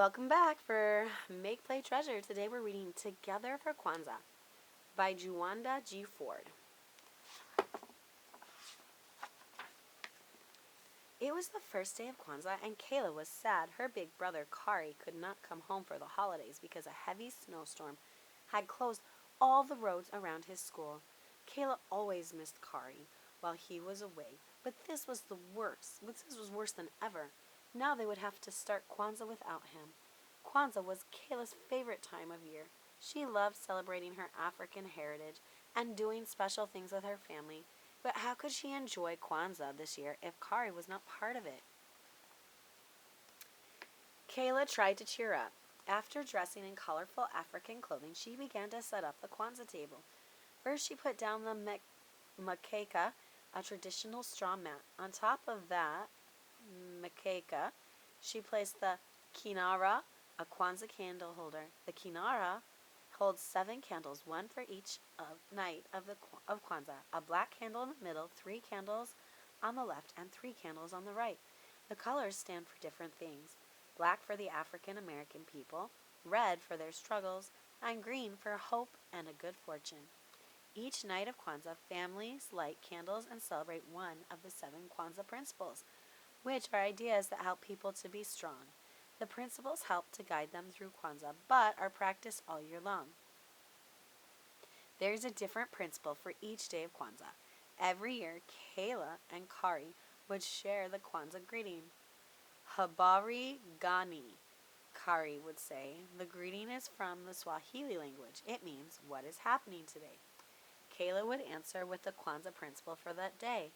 Welcome back for Make Play Treasure. Today we're reading Together for Kwanzaa by Juwanda G. Ford. It was the first day of Kwanzaa and Kayla was sad. Her big brother Kari could not come home for the holidays because a heavy snowstorm had closed all the roads around his school. Kayla always missed Kari while he was away, but this was worse than ever. Now they would have to start Kwanzaa without him. Kwanzaa was Kayla's favorite time of year. She loved celebrating her African heritage and doing special things with her family. But how could she enjoy Kwanzaa this year if Kari was not part of it? Kayla tried to cheer up. After dressing in colorful African clothing, she began to set up the Kwanzaa table. First, she put down the mkeka, a traditional straw mat. On top of that mkeka, she placed the kinara, a Kwanzaa candle holder. The kinara holds 7 candles, one for each night of Kwanzaa. A black candle in the middle, 3 candles on the left, and 3 candles on the right. The colors stand for different things. Black for the African American people, red for their struggles, and green for hope and a good fortune. Each night of Kwanzaa, families light candles and celebrate one of the 7 Kwanzaa principles, which are ideas that help people to be strong. The principles help to guide them through Kwanzaa, but are practiced all year long. There's a different principle for each day of Kwanzaa. Every year, Kayla and Kari would share the Kwanzaa greeting. Habari gani, Kari would say. The greeting is from the Swahili language. It means, what is happening today? Kayla would answer with the Kwanzaa principle for that day.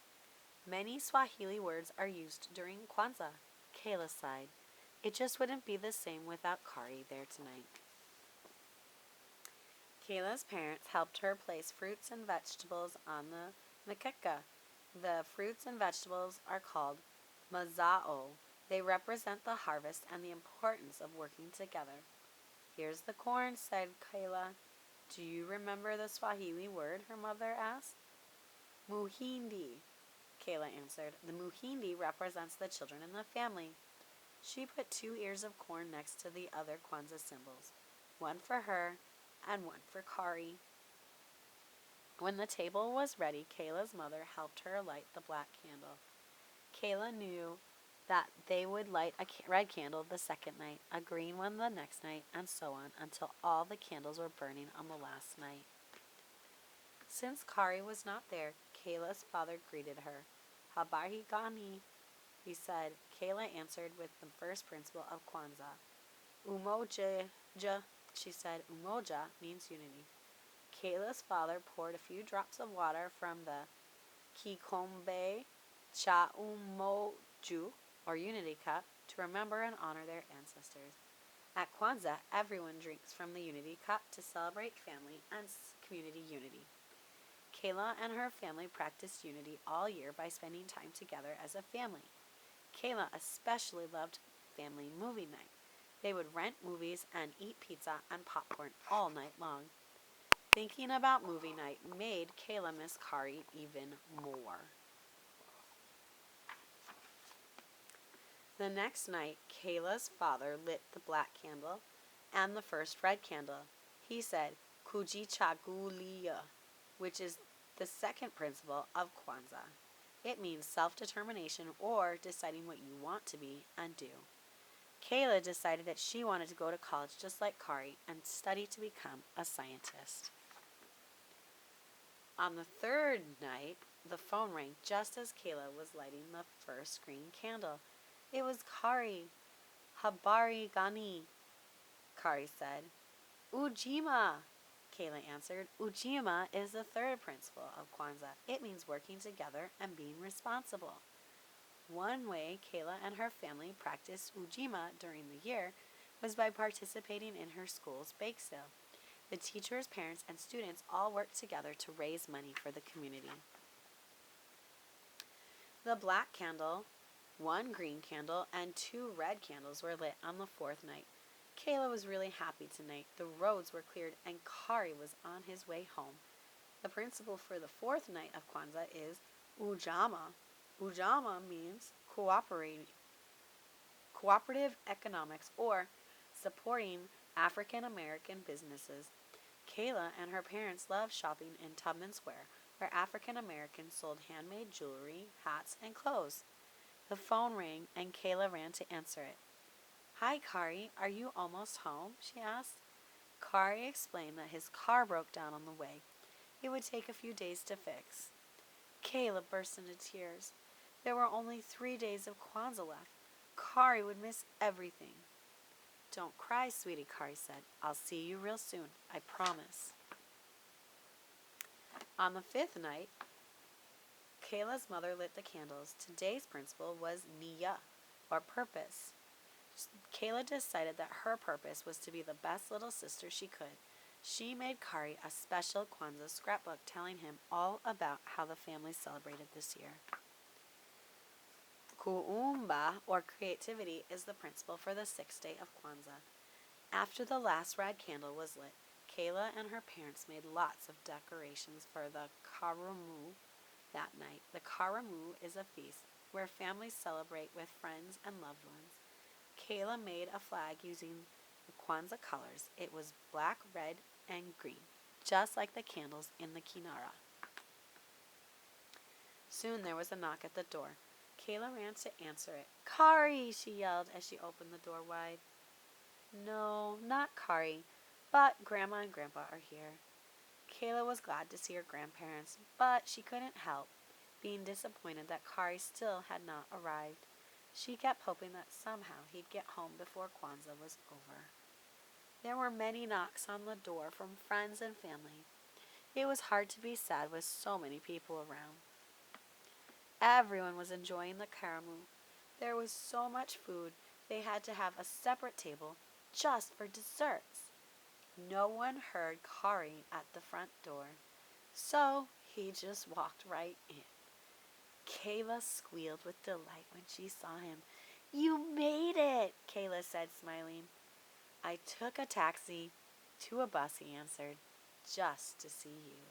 Many Swahili words are used during Kwanzaa. Kayla sighed. It just wouldn't be the same without Kari there tonight. Kayla's parents helped her place fruits and vegetables on the mkeka. The fruits and vegetables are called mazao. They represent the harvest and the importance of working together. Here's the corn, said Kayla. Do you remember the Swahili word? Her mother asked. Muhindi, Kayla answered. The muhindi represents the children in the family. She put 2 ears of corn next to the other Kwanzaa symbols, one for her and one for Kari. When the table was ready, Kayla's mother helped her light the black candle. Kayla knew that they would light a red candle the second night, a green one the next night, and so on until all the candles were burning on the last night. Since Kari was not there, Kayla's father greeted her. Habari gani, he said. Kayla answered with the first principle of Kwanzaa. Umoja, she said. Umoja means unity. Kayla's father poured a few drops of water from the kikombe cha umoju, or unity cup, to remember and honor their ancestors. At Kwanzaa, everyone drinks from the unity cup to celebrate family and community unity. Kayla and her family practiced unity all year by spending time together as a family. Kayla especially loved family movie night. They would rent movies and eat pizza and popcorn all night long. Thinking about movie night made Kayla miss Kari even more. The next night, Kayla's father lit the black candle and the first red candle. He said, Kujichagulia, which is the second principle of Kwanzaa. It means self-determination or deciding what you want to be and do. Kayla decided that she wanted to go to college just like Kari and study to become a scientist. On the third night, the phone rang just as Kayla was lighting the first green candle. It was Kari. Habari gani, Kari said. Ujima, Kayla answered. Ujima is the third principle of Kwanzaa. It means working together and being responsible. One way Kayla and her family practiced Ujima during the year was by participating in her school's bake sale. The teachers, parents, and students all worked together to raise money for the community. The black candle, 1 green candle, and 2 red candles were lit on the 4th night. Kayla was really happy tonight. The roads were cleared and Kari was on his way home. The principle for the 4th night of Kwanzaa is Ujama. Ujama means cooperative economics or supporting African American businesses. Kayla and her parents loved shopping in Tubman Square, where African Americans sold handmade jewelry, hats, and clothes. The phone rang, and Kayla ran to answer it. Hi, Kari. Are you almost home? She asked. Kari explained that his car broke down on the way. It would take a few days to fix. Kayla burst into tears. There were only 3 days of Kwanzaa left. Kari would miss everything. Don't cry, sweetie, Kari said. I'll see you real soon. I promise. On the fifth night, Kayla's mother lit the candles. Today's principle was Niya, or purpose. Kayla decided that her purpose was to be the best little sister she could. She made Kari a special Kwanzaa scrapbook telling him all about how the family celebrated this year. Kuumba, or creativity, is the principle for the sixth day of Kwanzaa. After the last red candle was lit, Kayla and her parents made lots of decorations for the Karamu that night. The Karamu is a feast where families celebrate with friends and loved ones. Kayla made a flag using the Kwanzaa colors. It was black, red, and green, just like the candles in the Kinara. Soon there was a knock at the door. Kayla ran to answer it. Kari, she yelled as she opened the door wide. No, not Kari, but Grandma and Grandpa are here. Kayla was glad to see her grandparents, but she couldn't help being disappointed that Kari still had not arrived. She kept hoping that somehow he'd get home before Kwanzaa was over. There were many knocks on the door from friends and family. It was hard to be sad with so many people around. Everyone was enjoying the karamu. There was so much food, they had to have a separate table just for desserts. No one heard Kari at the front door, so he just walked right in. Kayla squealed with delight when she saw him. You made it, Kayla said, smiling. I took a taxi to a bus, he answered, just to see you.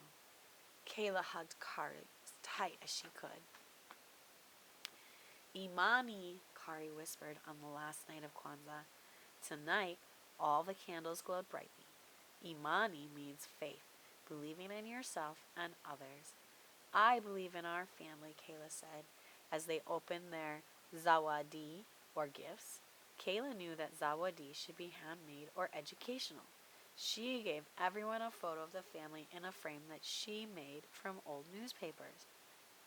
Kayla hugged Kari as tight as she could. Imani, Kari whispered on the last night of Kwanzaa. Tonight, all the candles glowed brightly. Imani means faith, believing in yourself and others. I believe in our family, Kayla said, as they opened their zawadi, or gifts. Kayla knew that zawadi should be handmade or educational. She gave everyone a photo of the family in a frame that she made from old newspapers.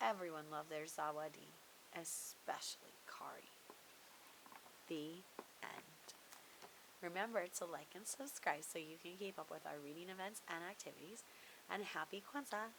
Everyone loved their zawadi, especially Kari. The end. Remember to like and subscribe so you can keep up with our reading events and activities. And happy Kwanzaa!